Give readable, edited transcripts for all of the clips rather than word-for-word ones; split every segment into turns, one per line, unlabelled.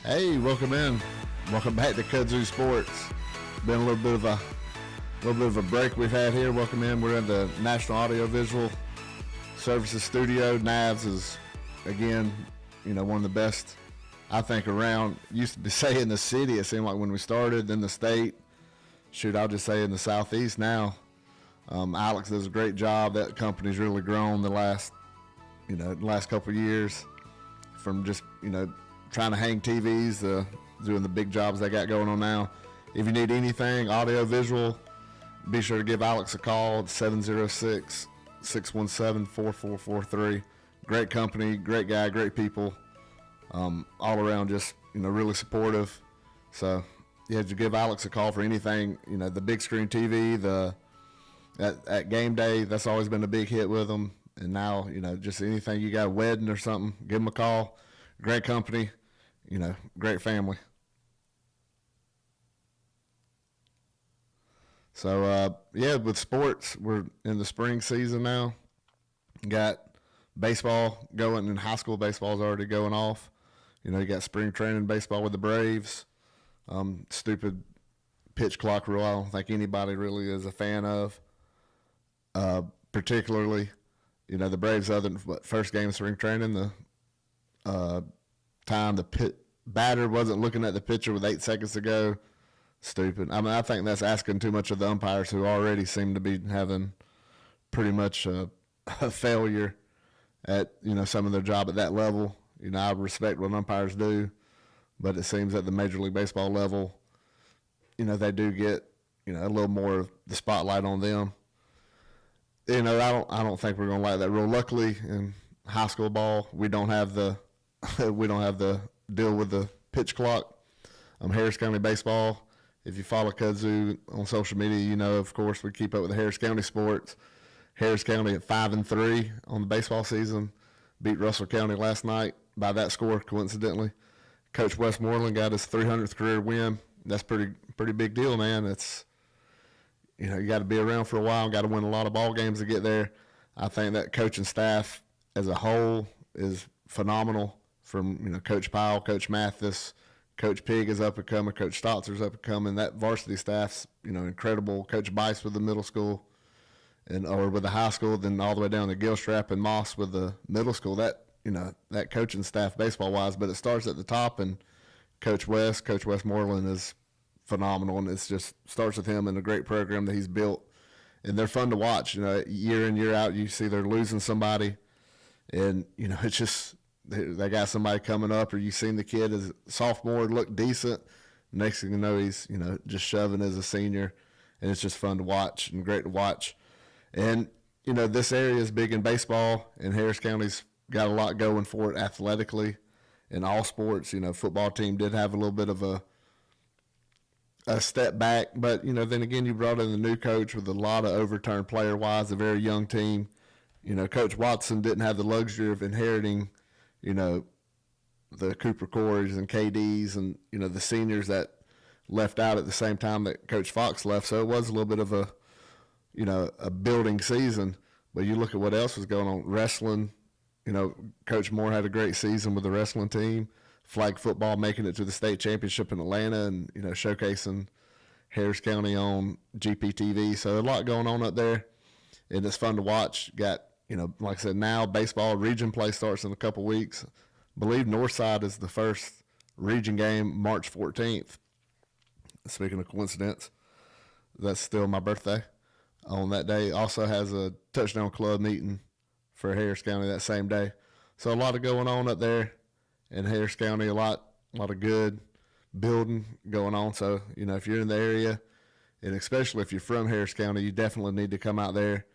Hey, welcome in. Welcome back to Kudzu Sports. Been a little bit of a break we've had here. Welcome in. We're in the National Audio Visual Services Studio. NAVS is, again, one of the best, I think, around. Used to be say in the city, it seemed like when we started, then the state. Shoot, I'll just say in the Southeast now. Alex does a great job. That company's really grown the last couple of years from just, trying to hang TVs, doing the big jobs they got going on now. If you need anything audio visual, be sure to give Alex a call at 706-617-4443. Great company, great guy, great people, all around, just really supportive. So you have to give Alex a call for anything. The big screen TV, at game day, that's always been a big hit with them. And now, just anything you got, a wedding or something, give them a call. Great company. Great family. So, with sports, we're in the spring season now. Got baseball going, and high school baseball is already going off. You got spring training baseball with the Braves. Stupid pitch clock rule I don't think anybody really is a fan of. Particularly, the Braves, other than first game of spring training, the time the batter wasn't looking at the pitcher with 8 seconds to go. Stupid. I think that's asking too much of the umpires, who already seem to be having pretty much a failure at some of their job at that level. I respect what umpires do, but it seems at the Major League Baseball level, they do get a little more of the spotlight on them. I don't think we're gonna like that rule. Luckily, in high school ball, we don't have the deal with the pitch clock. Harris County baseball. If you follow Kudzu on social media, of course, we keep up with the Harris County sports. Harris County at 5-3 on the baseball season, beat Russell County last night by that score, coincidentally. Coach Westmoreland got his 300th career win. That's pretty big deal, man. It's you got to be around for a while, got to win a lot of ball games to get there. I think that coaching staff as a whole is phenomenal. From Coach Powell, Coach Mathis, Coach Pig is up and coming, Coach Stotzer's up and coming. That varsity staff's incredible. Coach Bice with the middle school, or with the high school, then all the way down to Gilstrap and Moss with the middle school. That that coaching staff baseball wise, but it starts at the top, and Coach Westmoreland is phenomenal, and it's just starts with him and a great program that he's built, and they're fun to watch. Year in, year out, you see they're losing somebody, and it's just. They got somebody coming up, or you seen the kid as a sophomore look decent. Next thing you know, he's just shoving as a senior, and it's just fun to watch and great to watch. And this area is big in baseball, and Harris County's got a lot going for it athletically in all sports. Football team did have a little bit of a step back, but then again, you brought in the new coach with a lot of overturned player wise, a very young team. Coach Watson didn't have the luxury of inheriting the Cooper Corys and KDs and, the seniors that left out at the same time that Coach Fox left. So it was a little bit of a building season. But you look at what else was going on. Wrestling, Coach Moore had a great season with the wrestling team. Flag football making it to the state championship in Atlanta and, showcasing Harris County on GPTV. So a lot going on up there, and it's fun to watch. Got like I said, now baseball region play starts in a couple weeks. I believe Northside is the first region game, March 14th. Speaking of coincidence, that's still my birthday on that day. Also has a touchdown club meeting for Harris County that same day. So a lot of going on up there in Harris County, a lot of good building going on. So, if you're in the area, and especially if you're from Harris County, you definitely need to come out there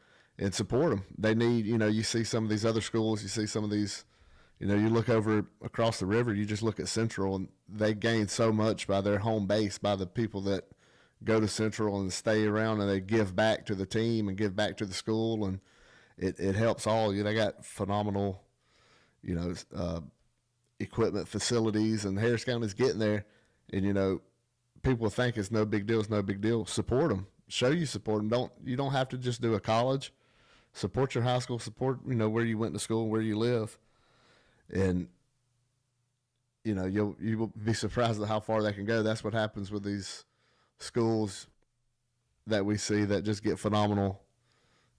and support them. They need, you see some of these other schools, you see some of these, you look over across the river, you just look at Central, and they gain so much by their home base, by the people that go to Central and stay around, and they give back to the team and give back to the school, and it helps all. They got phenomenal, equipment, facilities, and Harris County's getting there. And, people think it's no big deal. It's no big deal. Support them. Show you support them. You don't have to just do a college. Support your high school. Support, where you went to school and where you live. And you will be surprised at how far they can go. That's what happens with these schools that we see that just get phenomenal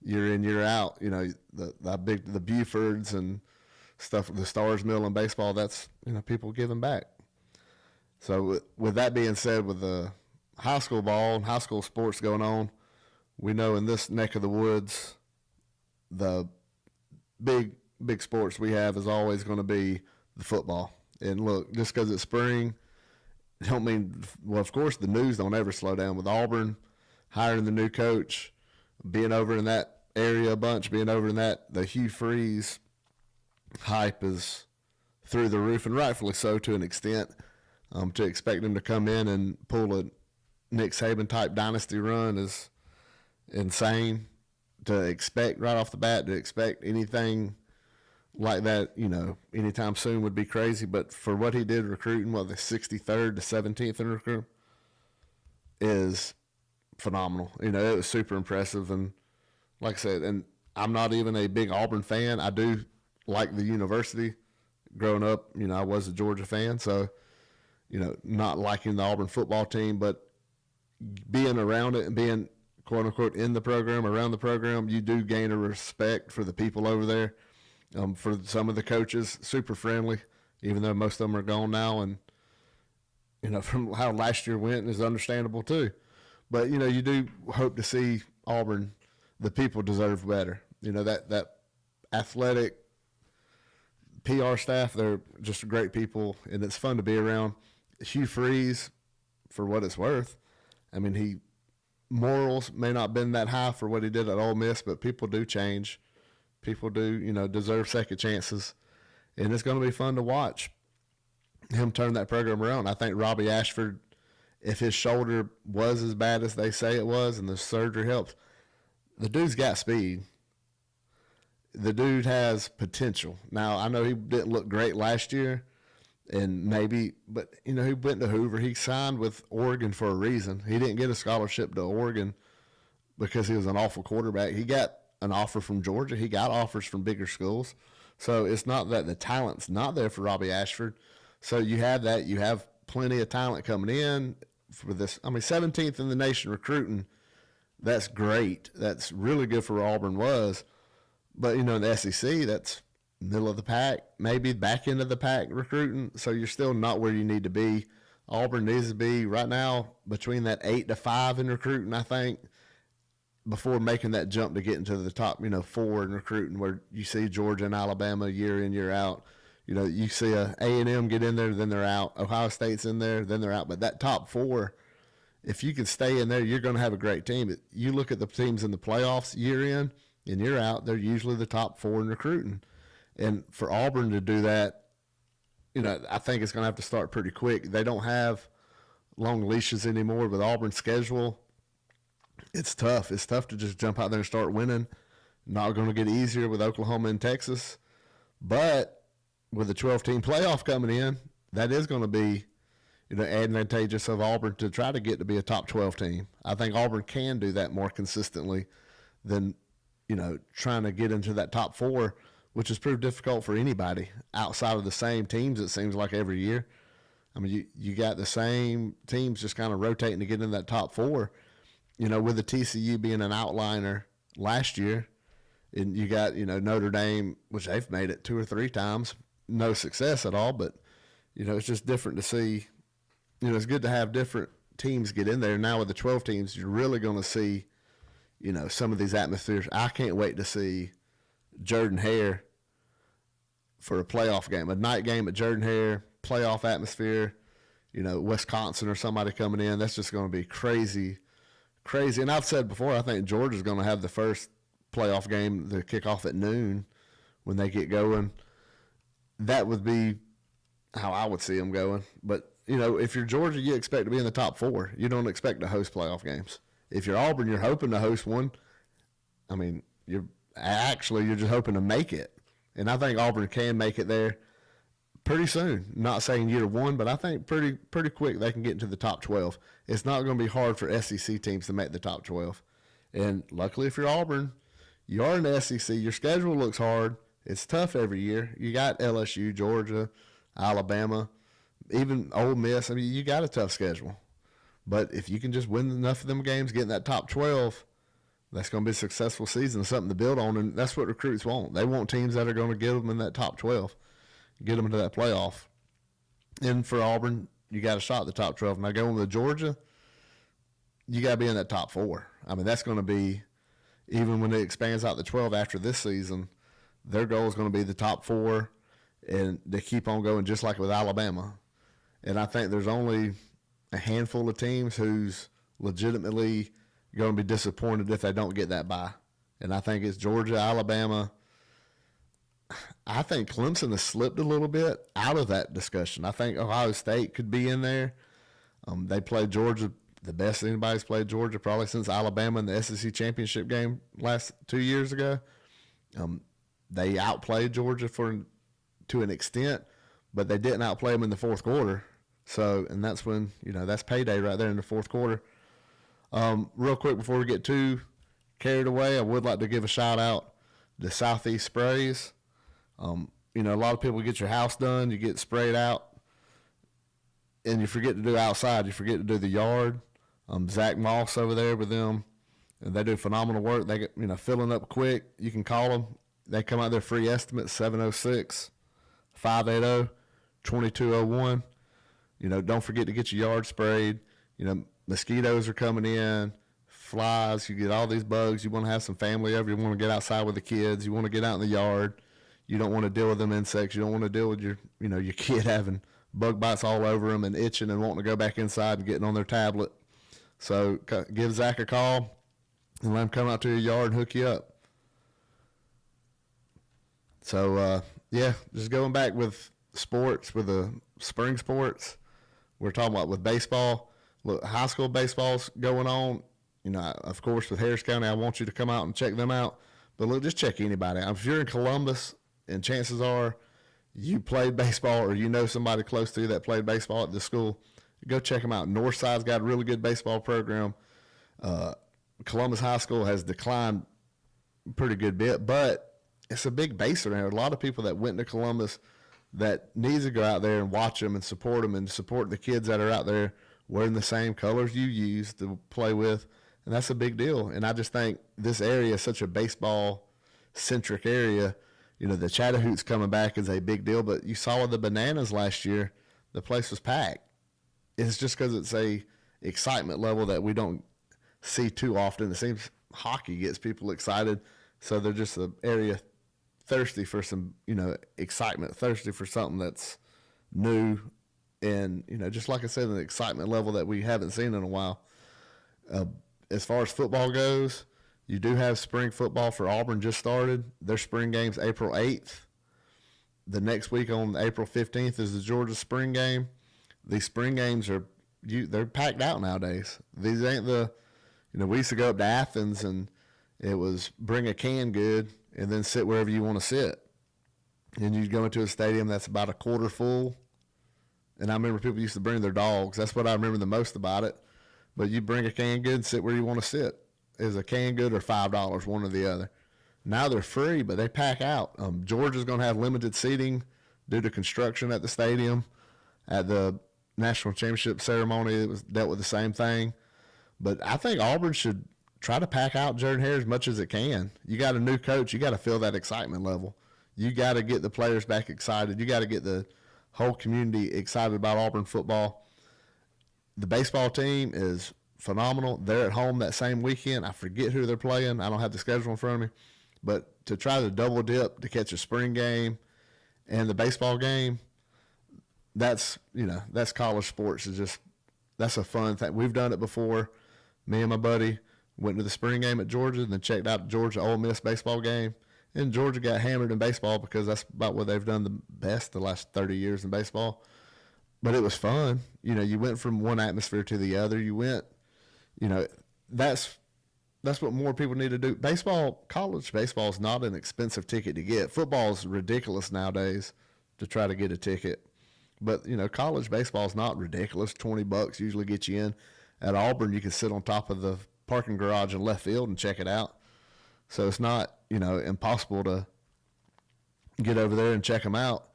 year in, year out. The Bufords and stuff, the Stars Mill in baseball. That's people giving back. So with that being said, with the high school ball and high school sports going on, we know in this neck of the woods, the big sports we have is always going to be the football. And look, just because it's spring, don't mean, well, of course, the news don't ever slow down. With Auburn hiring the new coach, being over in that area a bunch, being over in the Hugh Freeze hype is through the roof, and rightfully so to an extent. To expect him to come in and pull a Nick Saban type dynasty run is insane. To expect right off the bat, to expect anything like that, anytime soon would be crazy. But for what he did recruiting, the 63rd to 17th in recruit is phenomenal. It was super impressive. And like I said, and I'm not even a big Auburn fan. I do like the university. Growing up, I was a Georgia fan, so not liking the Auburn football team, but being around it and being, quote unquote, in the program, around the program, you do gain a respect for the people over there. For some of the coaches, super friendly, even though most of them are gone now. And, from how last year went is understandable too. But, you do hope to see Auburn, the people deserve better. That athletic PR staff, they're just great people, and it's fun to be around. Hugh Freeze, for what it's worth, morals may not have been that high for what he did at Ole Miss, but people do change. People do, deserve second chances, and it's going to be fun to watch him turn that program around. I think Robbie Ashford, if his shoulder was as bad as they say it was and the surgery helped, the dude's got speed. The dude has potential. Now, I know he didn't look great last year, but he went to Hoover. He signed with Oregon for a reason. He didn't get a scholarship to Oregon because he was an awful quarterback. He got an offer from Georgia. He got offers from bigger schools. So it's not that the talent's not there for Robbie Ashford. So you have that. You have plenty of talent coming in for this. 17th in the nation recruiting. That's great. That's really good for where Auburn was. But, in the SEC, that's middle of the pack, maybe back end of the pack recruiting. So you're still not where you need to be. Auburn needs to be right now between that 8 to 5 in recruiting, I think, before making that jump to get into the top, 4 in recruiting, where you see Georgia and Alabama year in, year out. You see A&M get in there, then they're out. Ohio State's in there, then they're out. But that top 4, if you can stay in there, you're going to have a great team. You look at the teams in the playoffs year in and year out, they're usually the top 4 in recruiting. And for Auburn to do that, I think it's going to have to start pretty quick. They don't have long leashes anymore with Auburn's schedule. It's tough. It's tough to just jump out there and start winning. Not going to get easier with Oklahoma and Texas. But with the 12-team playoff coming in, that is going to be, advantageous of Auburn to try to get to be a top 12 team. I think Auburn can do that more consistently than, trying to get into that top 4, which has proved difficult for anybody outside of the same teams, it seems like, every year. You got the same teams just kind of rotating to get in that top 4. With the TCU being an outliner last year, and you got, Notre Dame, which they've made it 2 or 3 times, no success at all, but, it's just different to see. It's good to have different teams get in there. Now with the 12 teams, you're really going to see, some of these atmospheres. I can't wait to see Jordan-Hare for a playoff game, a night game at Jordan-Hare, playoff atmosphere, Wisconsin or somebody coming in. That's just going to be crazy. And I've said before, I think Georgia's going to have the first playoff game to kick off at noon when they get going. That would be how I would see them going. But, if you're Georgia, you expect to be in the top 4. You don't expect to host playoff games. If you're Auburn, you're hoping to host one. You're just hoping to make it. And I think Auburn can make it there pretty soon. Not saying year 1, but I think pretty quick they can get into the top 12. It's not going to be hard for SEC teams to make the top 12. And luckily, if you're Auburn, you are in the SEC. Your schedule looks hard. It's tough every year. You got LSU, Georgia, Alabama. even Ole Miss, I mean, you got a tough schedule. But if you can just win enough of them games, get in that top 12, that's going to be a successful season, something to build on. And that's what recruits want. They want teams that are going to get them in that top 12, get them into that playoff. And for Auburn, you got a shot at the top 12. Now going to Georgia, you got to be in that top 4. I mean, that's going to be, even when it expands out to 12 after this season, their goal is going to be the top 4, and they keep on going just like with Alabama. And I think there's only a handful of teams who's legitimately going to be disappointed if they don't get that bye. And I think it's Georgia, Alabama. I think Clemson has slipped a little bit out of that discussion. I think Ohio State could be in there. They played Georgia the best anybody's played Georgia probably since Alabama in the SEC championship game last 2 years ago. They outplayed Georgia to an extent, but they didn't outplay them in the fourth quarter. So, and that's when, that's payday right there in the fourth quarter. Real quick before we get too carried away, I would like to give a shout out to Southeast Sprays. A lot of people get your house done, you get sprayed out, and you forget to do outside. You forget to do the yard. Zach Moss over there with them, and they do phenomenal work. They get, filling up quick. You can call them. They come out their free estimate, 706-580-2201. Don't forget to get your yard sprayed. Mosquitoes are coming in, flies. You get all these bugs. You want to have some family over. You want to get outside with the kids. You want to get out in the yard. You don't want to deal with them insects. You don't want to deal with your kid having bug bites all over them and itching and wanting to go back inside and getting on their tablet. So give Zach a call and let him come out to your yard and hook you up. So, just going back with sports, with the spring sports, we're talking about with baseball. Look, high school baseball's going on. Of course, with Harris County, I want you to come out and check them out. But look, just check anybody out. If you're in Columbus, and chances are you played baseball or you know somebody close to you that played baseball at the school, go check them out. Northside's got a really good baseball program. Columbus High School has declined a pretty good bit, but it's a big base around. A lot of people that went to Columbus that needs to go out there and watch them and support the kids that are out there wearing the same colors you use to play with, and that's a big deal. And I just think this area is such a baseball-centric area. The Chattahoochee coming back is a big deal, but you saw the Bananas last year, the place was packed. It's just because it's a excitement level that we don't see too often. It seems hockey gets people excited, so they're just an area thirsty for some, excitement, thirsty for something that's new, and just like I said, an excitement level that we haven't seen in a while. As far as football goes, you do have spring football for Auburn just started. Their spring game's April 8th. The next week on April 15th is the Georgia spring game. These spring games they're packed out nowadays. These ain't we used to go up to Athens and it was bring a canned good and then sit wherever you want to sit. And you'd go into a stadium that's about a quarter full. And I remember people used to bring their dogs. That's what I remember the most about it. But you bring a canned good and sit where you want to sit. Is a canned good or $5, one or the other. Now they're free, but they pack out. Georgia's going to have limited seating due to construction at the stadium. At the national championship ceremony, it was dealt with the same thing. But I think Auburn should try to pack out Jordan-Hare as much as it can. You got a new coach. You got to feel that excitement level. You got to get the players back excited. You got to get the whole community excited about Auburn football. The baseball team is phenomenal. They're at home that same weekend. I forget who they're playing. I don't have the schedule in front of me. But to try to double dip to catch a spring game and the baseball game, that's college sports. That's a fun thing. We've done it before. Me and my buddy went to the spring game at Georgia and then checked out the Georgia Ole Miss baseball game. And Georgia got hammered in baseball because that's about what they've done the best the last 30 years in baseball. But it was fun. You went from one atmosphere to the other. You went, that's what more people need to do. College baseball is not an expensive ticket to get. Football is ridiculous nowadays to try to get a ticket. But, college baseball is not ridiculous. $20 usually gets you in. At Auburn, you can sit on top of the parking garage in left field and check it out. So it's not, impossible to get over there and check them out.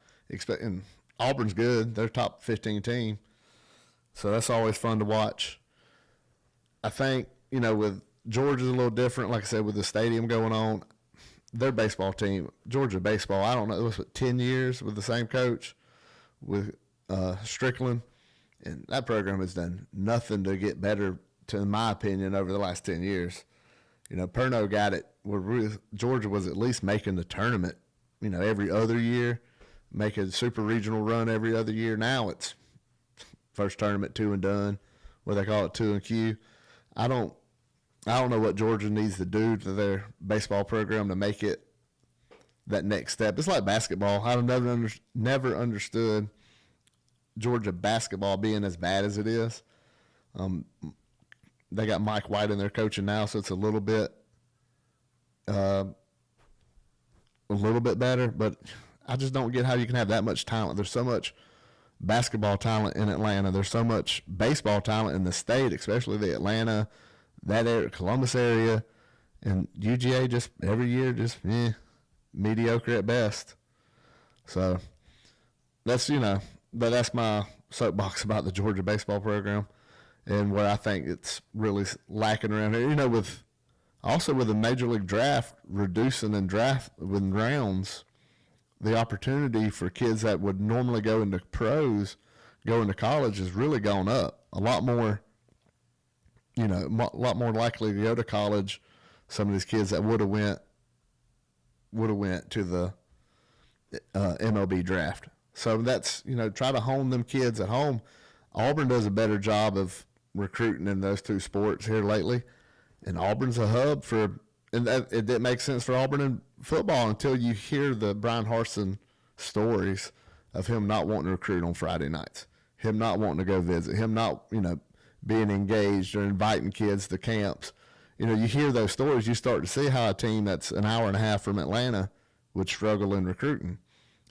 Auburn's good. They're top 15 team. So that's always fun to watch. I think, with Georgia's a little different. Like I said, with the stadium going on, their baseball team, Georgia baseball, I don't know, it was 10 years with the same coach, with Strickland. And that program has done nothing to get better, in my opinion, over the last 10 years. Perno got it where Georgia was at least making the tournament, every other year, make a super regional run every other year. Now it's first tournament, 2 and done, what they call it, 2 and Q. I don't know what Georgia needs to do to their baseball program to make it that next step. It's like basketball. I've never understood Georgia basketball being as bad as it is. They got Mike White in their coaching now, so it's a little bit better. But I just don't get how you can have that much talent. There's so much basketball talent in Atlanta. There's so much baseball talent in the state, especially the Atlanta, that area, Columbus area, and UGA just every year just mediocre at best. So that's but that's my soapbox about the Georgia baseball program and where I think it's really lacking around here. With the Major League draft reducing and draft with rounds, the opportunity for kids that would normally go into pros, go into college, has really gone up. A lot more, a lot more likely to go to college. Some of these kids that would have went to the MLB draft. So that's, try to hone them kids at home. Auburn does a better job of recruiting in those two sports here lately. And Auburn's a hub and it didn't make sense for Auburn in football until you hear the Brian Harsin stories of him not wanting to recruit on Friday nights, him not wanting to go visit, him not, being engaged or inviting kids to camps. You hear those stories, you start to see how a team that's an hour and a half from Atlanta would struggle in recruiting.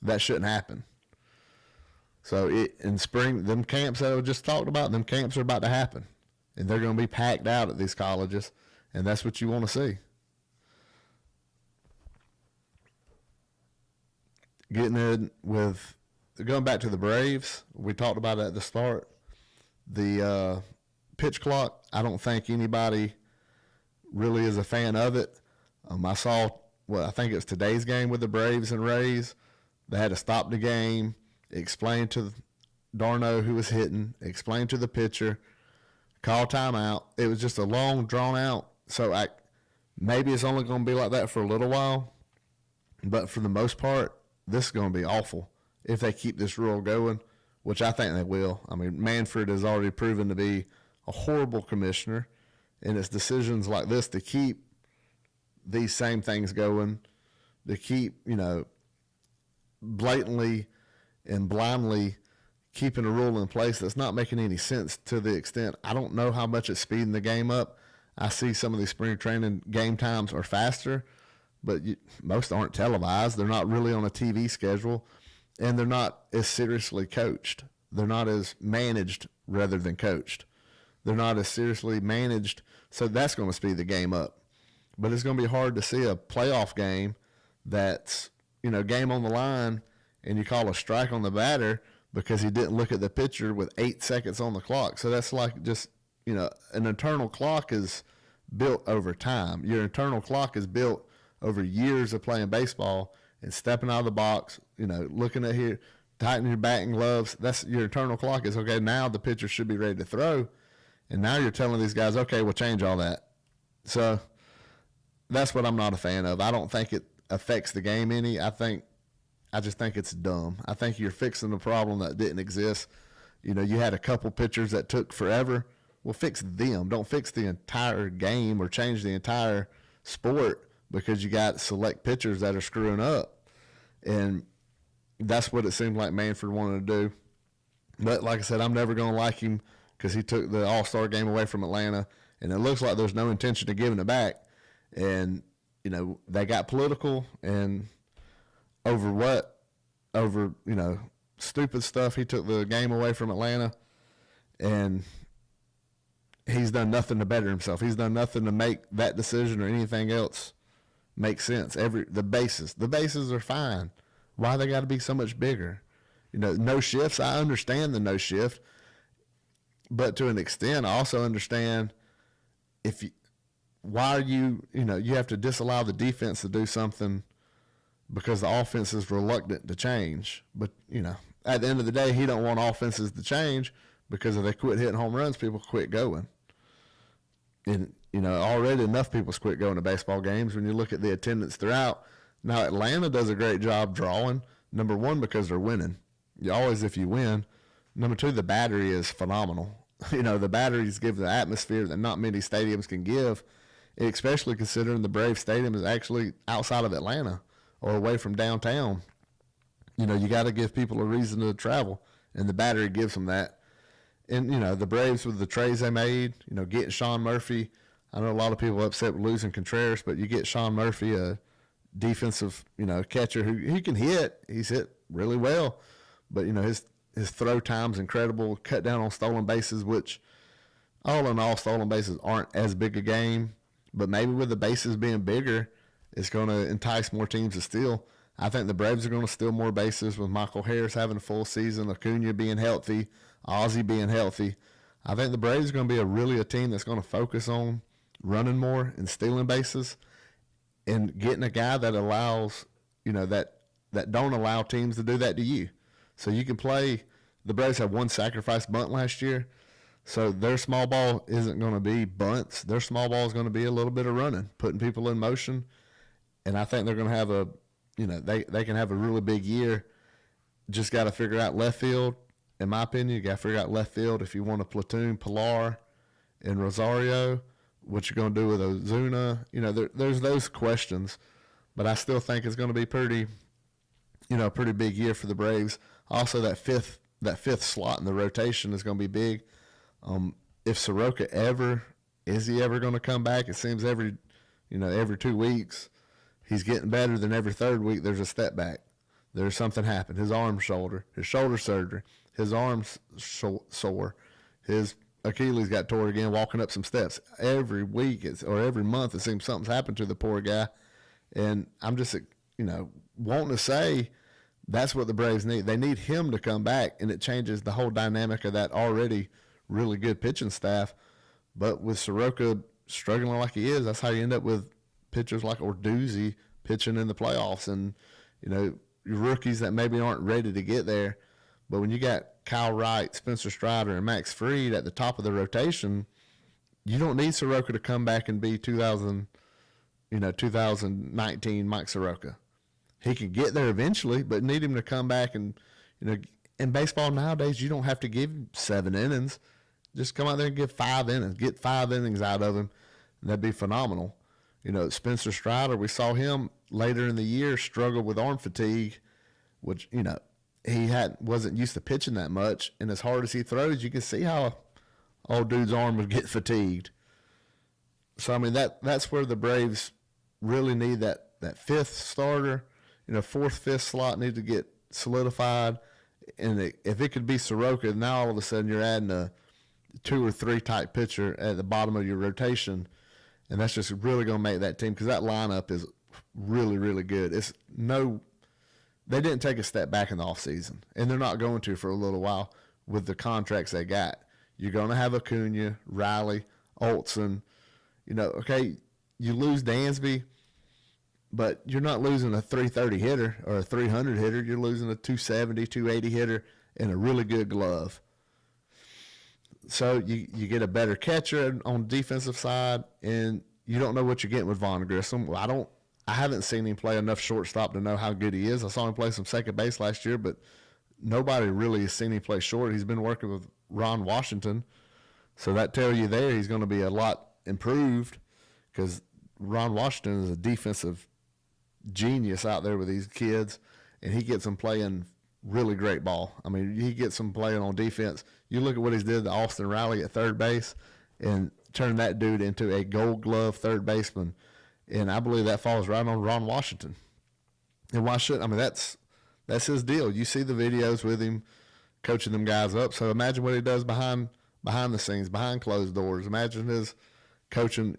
That shouldn't happen. So in spring, them camps that I just talked about, them camps are about to happen. And they're going to be packed out at these colleges, and that's what you want to see. Going back to the Braves, we talked about it at the start. The pitch clock, I don't think anybody really is a fan of it. I saw, I think it was today's game with the Braves and Rays. They had to stop the game, explain to Darno who was hitting, explain to the pitcher, call timeout. It was just a long, drawn out. So maybe it's only going to be like that for a little while. But for the most part, this is going to be awful if they keep this rule going, which I think they will. I mean, Manfred has already proven to be a horrible commissioner, and it's decisions like this to keep these same things going, to keep, blatantly and blindly keeping a rule in place that's not making any sense to the extent. I don't know how much it's speeding the game up. I see some of these spring training game times are faster, but most aren't televised. They're not really on a TV schedule, and they're not as seriously coached. They're not as managed rather than coached. They're not as seriously managed, so that's going to speed the game up. But it's going to be hard to see a playoff game that's, game on the line, and you call a strike on the batter because he didn't look at the pitcher with 8 seconds on the clock. So that's like just, an internal clock is built over time. Your internal clock is built over years of playing baseball and stepping out of the box, looking at here, tightening your batting gloves. That's your internal clock is, okay, now the pitcher should be ready to throw. And now you're telling these guys, okay, we'll change all that. So that's what I'm not a fan of. I don't think it affects the game any. I just think it's dumb. I think you're fixing a problem that didn't exist. You had a couple pitchers that took forever. Well, fix them. Don't fix the entire game or change the entire sport because you got select pitchers that are screwing up. And that's what it seemed like Manfred wanted to do. But like I said, I'm never going to like him because he took the All-Star game away from Atlanta, and it looks like there's no intention of giving it back. And, they got political and over stupid stuff. He took the game away from Atlanta, and he's done nothing to better himself. He's done nothing to make that decision or anything else make sense. The bases are fine. Why they got to be so much bigger? no shifts. I understand the no shift, but to an extent, I also understand why are you have to disallow the defense to do something because the offense is reluctant to change. But, at the end of the day, he don't want offenses to change because if they quit hitting home runs, people quit going. And, already enough people quit going to baseball games when you look at the attendance throughout. Now, Atlanta does a great job drawing, number one, because they're winning. If you win. Number two, the battery is phenomenal. The batteries give the atmosphere that not many stadiums can give, especially considering the Braves Stadium is actually outside of Atlanta or away from downtown. You got to give people a reason to travel, and the battery gives them that. And, the Braves with the trades they made, getting Sean Murphy. I know a lot of people are upset with losing Contreras, but you get Sean Murphy, a defensive, catcher who he can hit. He's hit really well, but, his throw time's incredible. Cut down on stolen bases, which all in all, stolen bases aren't as big a game, but maybe with the bases being bigger, it's going to entice more teams to steal. I think the Braves are going to steal more bases with Michael Harris having a full season, Acuna being healthy, Ozzie being healthy. I think the Braves are going to be really a team that's going to focus on running more and stealing bases and getting a guy that allows, that don't allow teams to do that to you. So you can play. The Braves had one sacrifice bunt last year, so their small ball isn't going to be bunts. Their small ball is going to be a little bit of running, putting people in motion, and I think they're going to have they can have a really big year. Just got to figure out left field. In my opinion, you got to figure out left field if you want to platoon Pilar and Rosario. What you're going to do with Ozuna? There's those questions, but I still think it's going to be pretty big year for the Braves. Also, that fifth slot in the rotation is going to be big. If Soroka is he ever going to come back? It seems every 2 weeks he's getting better. Than every third week there's a step back. There's something happened. His shoulder surgery, his arm's sore, his Achilles got tore again walking up some steps. Every week or every month it seems something's happened to the poor guy. And I'm just wanting to say that's what the Braves need. They need him to come back, and it changes the whole dynamic of that already really good pitching staff. But with Soroka struggling like he is, that's how you end up with pitchers like Orduzzi pitching in the playoffs and, rookies that maybe aren't ready to get there. But when you got Kyle Wright, Spencer Strider, and Max Fried at the top of the rotation, you don't need Soroka to come back and be 2019 Mike Soroka. He can get there eventually, but need him to come back and, in baseball nowadays, you don't have to give him 7 innings. Just come out there and give 5 innings. Get 5 innings out of him, and that'd be phenomenal. Spencer Strider, we saw him later in the year struggle with arm fatigue, which, he wasn't used to pitching that much. And as hard as he throws, you can see how old dude's arm would get fatigued. So, that's where the Braves really need that fifth starter. Fourth, fifth slot needs to get solidified. And if it could be Soroka, now all of a sudden you're adding a 2 or 3 type pitcher at the bottom of your rotation. And that's just really going to make that team, because that lineup is really, really good. They didn't take a step back in the offseason, and they're not going to for a little while with the contracts they got. You're going to have Acuna, Riley, Olson. Okay, you lose Dansby, but you're not losing a 330 hitter or a 300 hitter. You're losing a 270, 280 hitter and a really good glove. So you get a better catcher on the defensive side, and you don't know what you're getting with Vaughn Grissom. I haven't seen him play enough shortstop to know how good he is. I saw him play some second base last year, but nobody really has seen him play short. He's been working with Ron Washington, so that tells you there he's going to be a lot improved, because Ron Washington is a defensive genius out there with these kids, and he gets them playing really great ball. He gets them playing on defense. You look at what he's did to Austin Riley at third base and turned that dude into a Gold Glove third baseman. And I believe that falls right on Ron Washington. And why shouldn't? That's his deal. You see the videos with him coaching them guys up. So imagine what he does behind the scenes, behind closed doors. Imagine his coaching,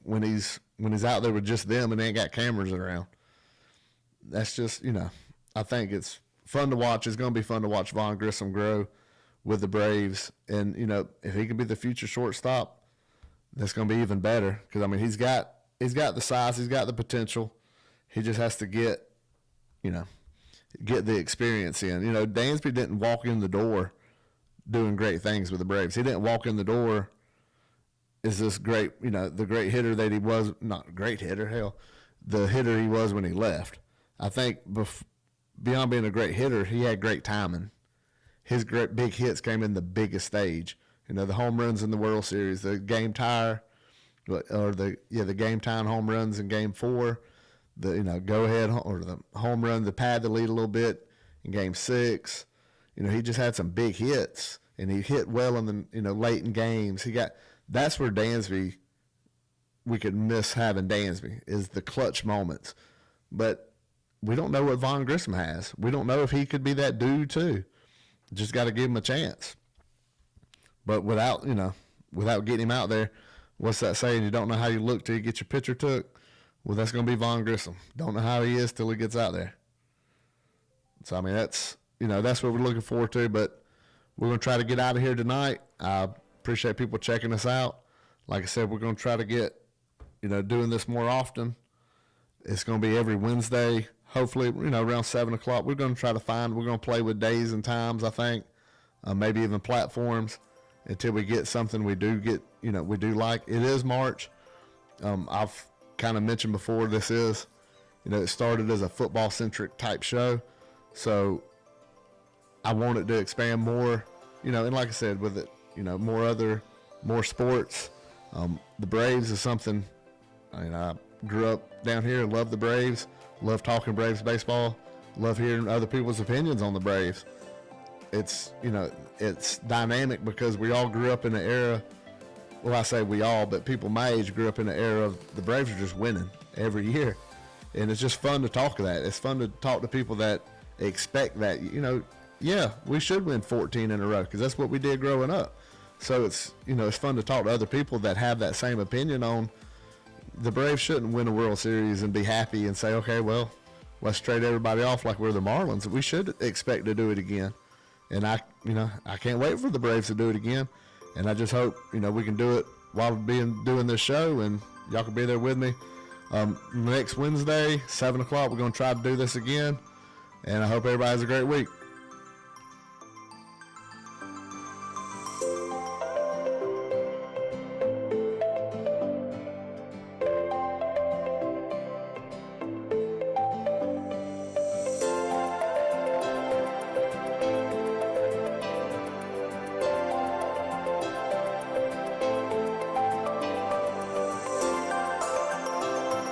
when he's out there with just them and they ain't got cameras around. That's just, I think it's fun to watch. It's going to be fun to watch Vaughn Grissom grow with the Braves. And, if he can be the future shortstop, that's going to be even better. Because, I mean, he's got the size. He's got the potential. He just has to get the experience in. Dansby didn't walk in the door doing great things with the Braves. He didn't walk in the door as this great, the great hitter that he was. Not great hitter, hell, the hitter he was when he left. I think beyond being a great hitter, he had great timing. His great big hits came in the biggest stage. The home runs in the World Series, the game tie, or the game tying home runs in Game 4, the go ahead or the home run to pad the lead a little bit in Game 6. He just had some big hits, and he hit well in the late in games. That's where Dansby, we could miss having Dansby, is the clutch moments. But we don't know what Vaughn Grissom has. We don't know if he could be that dude too. Just got to give him a chance. But without getting him out there, what's that saying? You don't know how you look till you get your picture took. Well, that's going to be Vaughn Grissom. Don't know how he is till he gets out there. So, I mean, that's what we're looking forward to. But we're going to try to get out of here tonight. I appreciate people checking us out. Like I said, we're going to try to get, doing this more often. It's going to be every Wednesday. Hopefully, around 7 o'clock. We're going to try to we're going to play with days and times, I think. Maybe even platforms until we get something we do like. It is March. I've kind of mentioned before, this is, it started as a football-centric type show. So I want it to expand more, and like I said, with it, more sports. The Braves is something, I grew up down here, love the Braves, love talking Braves baseball, love hearing other people's opinions on the Braves. It's, it's dynamic because we all grew up in an era, well, I say we all, but people my age grew up in an era of the Braves are just winning every year. And it's just fun to talk that. It's fun to talk to people that expect that, yeah, we should win 14 in a row because that's what we did growing up. So it's, it's fun to talk to other people that have that same opinion on the Braves shouldn't win a World Series and be happy and say, okay, well, let's trade everybody off like we're the Marlins. We should expect to do it again. And I can't wait for the Braves to do it again. And I just hope, we can do it while doing this show, and y'all can be there with me. Next Wednesday, 7 o'clock, we're going to try to do this again. And I hope everybody has a great week.